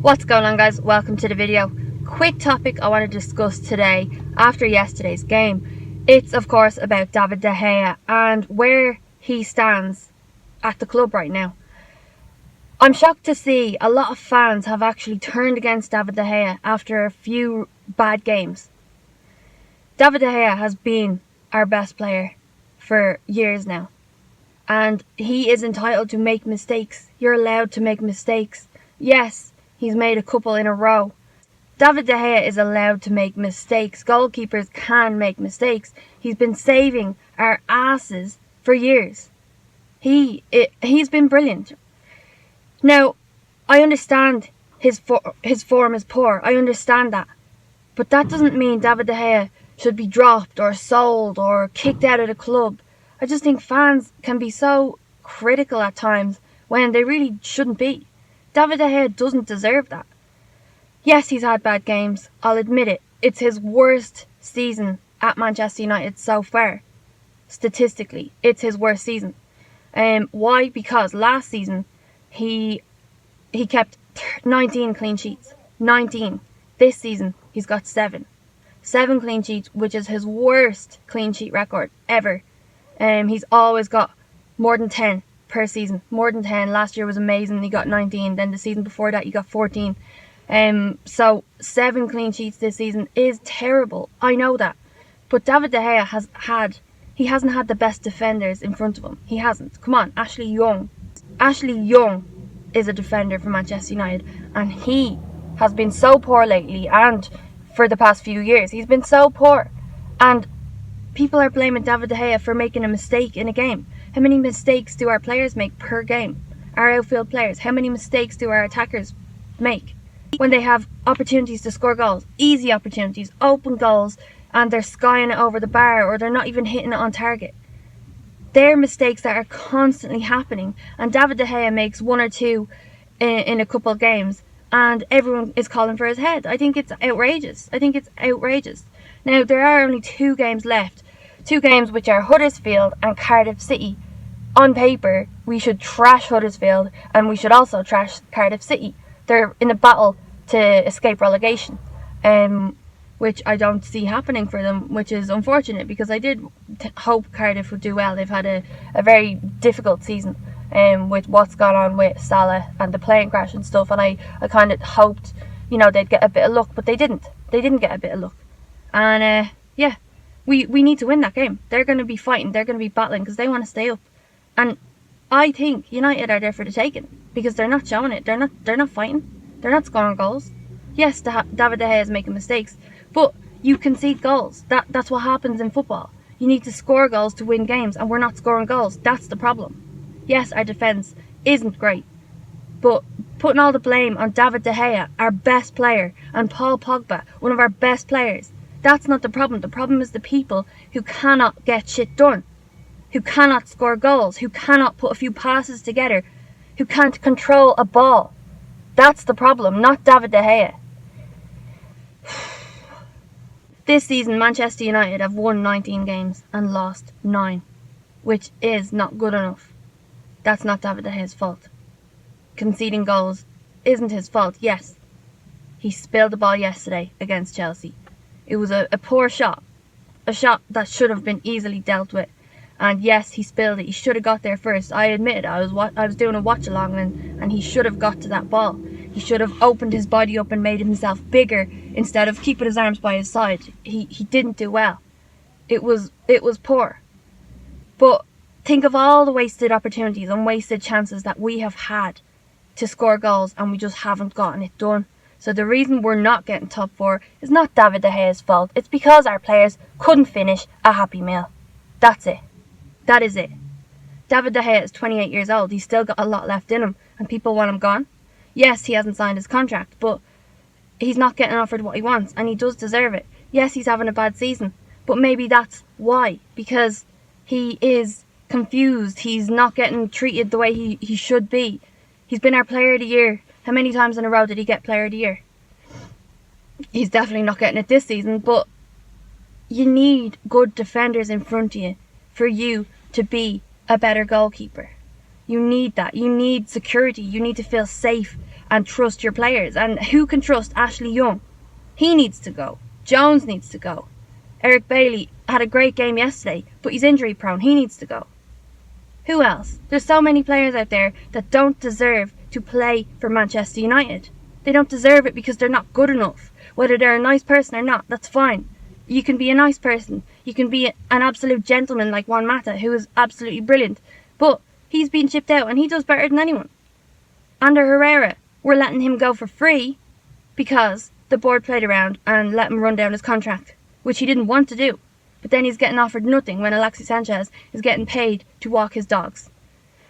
What's going on, guys? Welcome to the video. Quick topic I want to discuss today after yesterday's game. It's of course about David De Gea and where he stands at the club right now. I'm shocked to see a lot of fans have actually turned against David De Gea after a few bad games. David De Gea has been our best player for years now, and he is entitled to make mistakes. You're allowed to make mistakes. Yes, he's made a couple in a row. David De Gea is allowed to make mistakes. Goalkeepers can make mistakes. He's been saving our asses for years. He's been brilliant. Now, I understand his form is poor. I understand that. But that doesn't mean David De Gea should be dropped or sold or kicked out of the club. I just think fans can be so critical at times when they really shouldn't be. David De Gea doesn't deserve that. Yes, he's had bad games. I'll admit it. It's his worst season at Manchester United so far. Statistically, it's his worst season. Why? Because last season he kept 19 clean sheets. 19. This season he's got 7. 7 clean sheets, which is his worst clean sheet record ever. He's always got more than 10 per season. More than 10. Last year was amazing. He got 19. Then the season before that he got 14. So 7 clean sheets this season is terrible. I know that. But David De Gea hasn't had the best defenders in front of him. He hasn't. Come on, Ashley Young. Ashley Young is a defender for Manchester United, and he has been so poor lately, and for the past few years he's been so poor. And people are blaming David De Gea for making a mistake in a game. How many mistakes do our players make per game? Our outfield players. How many mistakes do our attackers make when they have opportunities to score goals? Easy opportunities, open goals, and they're skying it over the bar, or they're not even hitting it on target. They're mistakes that are constantly happening, and David De Gea makes 1 or 2 in a couple of games, and everyone is calling for his head. I think it's outrageous. Now, there are only 2 games left. 2 games which are Huddersfield and Cardiff City. On paper, we should trash Huddersfield, and we should also trash Cardiff City. They're in a battle to escape relegation, which I don't see happening for them, which is unfortunate, because I did hope Cardiff would do well. They've had a very difficult season with what's gone on with Salah and the plane crash and stuff, and I kind of hoped, they'd get a bit of luck, but they didn't. They didn't get a bit of luck. And yeah, we need to win that game. They're going to be fighting. They're going to be battling because they want to stay up. And I think United are there for the taking, because they're not showing it. They're not fighting. They're not scoring goals. Yes, David De Gea is making mistakes, but you concede goals. That's what happens in football. You need to score goals to win games, and we're not scoring goals. That's the problem. Yes, our defence isn't great, but putting all the blame on David De Gea, our best player, and Paul Pogba, one of our best players, that's not the problem. The problem is the people who cannot get shit done, who cannot score goals, who cannot put a few passes together, who can't control a ball. That's the problem, not David De Gea. This season, Manchester United have won 19 games and lost 9, which is not good enough. That's not David De Gea's fault. Conceding goals isn't his fault. Yes, he spilled the ball yesterday against Chelsea. It was a poor shot. A shot that should have been easily dealt with. And yes, he spilled it. He should have got there first. I admit it. I was doing a watch along, and he should have got to that ball. He should have opened his body up and made himself bigger instead of keeping his arms by his side. He didn't do well. It was poor. But think of all the wasted opportunities and wasted chances that we have had to score goals, and we just haven't gotten it done. So the reason we're not getting top 4 is not David De Gea's fault. It's because our players couldn't finish a happy meal. That's it. That is it. David De Gea is 28 years old. He's still got a lot left in him, and people want him gone. Yes, he hasn't signed his contract, but he's not getting offered what he wants, and he does deserve it. Yes, he's having a bad season, but maybe that's why. Because he is confused. He's not getting treated the way he should be. He's been our player of the year. How many times in a row did he get player of the year? He's definitely not getting it this season, but you need good defenders in front of you for you to be a better goalkeeper. You need that. You need security. You need to feel safe and trust your players. And who can trust Ashley Young? He needs to go. Jones needs to go. Eric Bailey had a great game yesterday, but he's injury prone. He needs to go. Who else? There's so many players out there that don't deserve to play for Manchester United. They don't deserve it because they're not good enough. Whether they're a nice person or not, that's fine. You can be a nice person. You can be an absolute gentleman like Juan Mata, who is absolutely brilliant. But he's been shipped out and he does better than anyone. Ander Herrera, we're letting him go for free because the board played around and let him run down his contract, which he didn't want to do. But then he's getting offered nothing when Alexis Sanchez is getting paid to walk his dogs.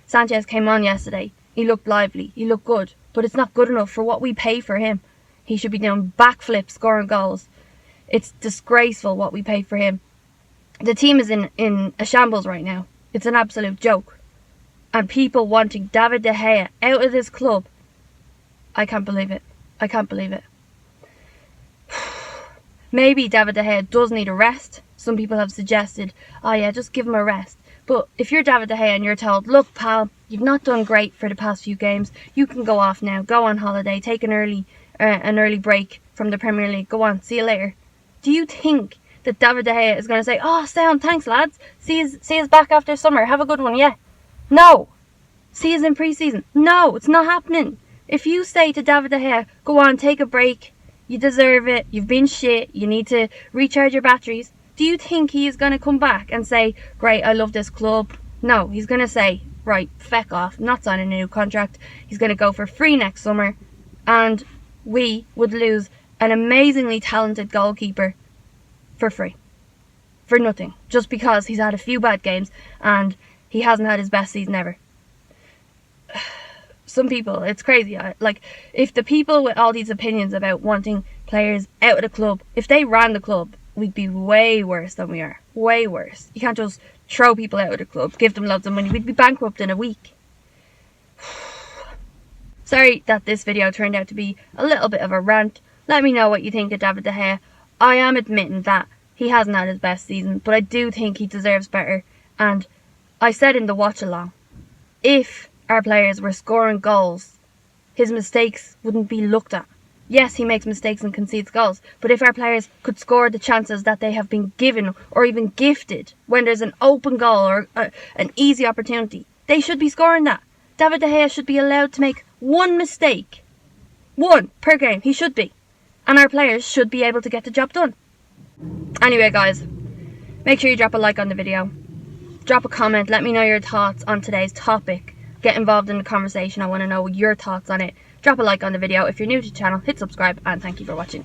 Sanchez came on yesterday. He looked lively. He looked good. But it's not good enough for what we pay for him. He should be doing backflips, scoring goals. It's disgraceful what we pay for him. The team is in a shambles right now. It's an absolute joke. And people wanting David De Gea out of this club. I can't believe it. I can't believe it. Maybe David De Gea does need a rest. Some people have suggested, oh yeah, just give him a rest. But if you're David De Gea and you're told, look pal, you've not done great for the past few games, you can go off now, go on holiday, take an early break from the Premier League, go on, see you later. Do you think that David De Gea is going to say, oh, sound, thanks lads, see us back after summer, have a good one, yeah? No. See us in pre-season. No, it's not happening. If you say to David De Gea, go on, take a break, you deserve it, you've been shit, you need to recharge your batteries, do you think he is going to come back and say, great, I love this club? No, he's going to say, right, feck off, not signing a new contract. He's going to go for free next summer, and we would lose an amazingly talented goalkeeper for free. For nothing. Just because he's had a few bad games and he hasn't had his best season ever. Some people, it's crazy. Like, if the people with all these opinions about wanting players out of the club, if they ran the club, we'd be way worse than we are. Way worse. You can't just throw people out of the club, give them loads of money. We'd be bankrupt in a week. Sorry that this video turned out to be a little bit of a rant. Let me know what you think of David De Gea. I am admitting that he hasn't had his best season, but I do think he deserves better. And I said in the watch along, if our players were scoring goals, his mistakes wouldn't be looked at. Yes, he makes mistakes and concedes goals, but if our players could score the chances that they have been given or even gifted when there's an open goal or an easy opportunity, they should be scoring that. David De Gea should be allowed to make one mistake. One per game, he should be. And our players should be able to get the job done. Anyway guys, make sure you drop a like on the video. Drop a comment, let me know your thoughts on today's topic. Get involved in the conversation, I want to know your thoughts on it. Drop a like on the video. If you're new to the channel, hit subscribe, and thank you for watching.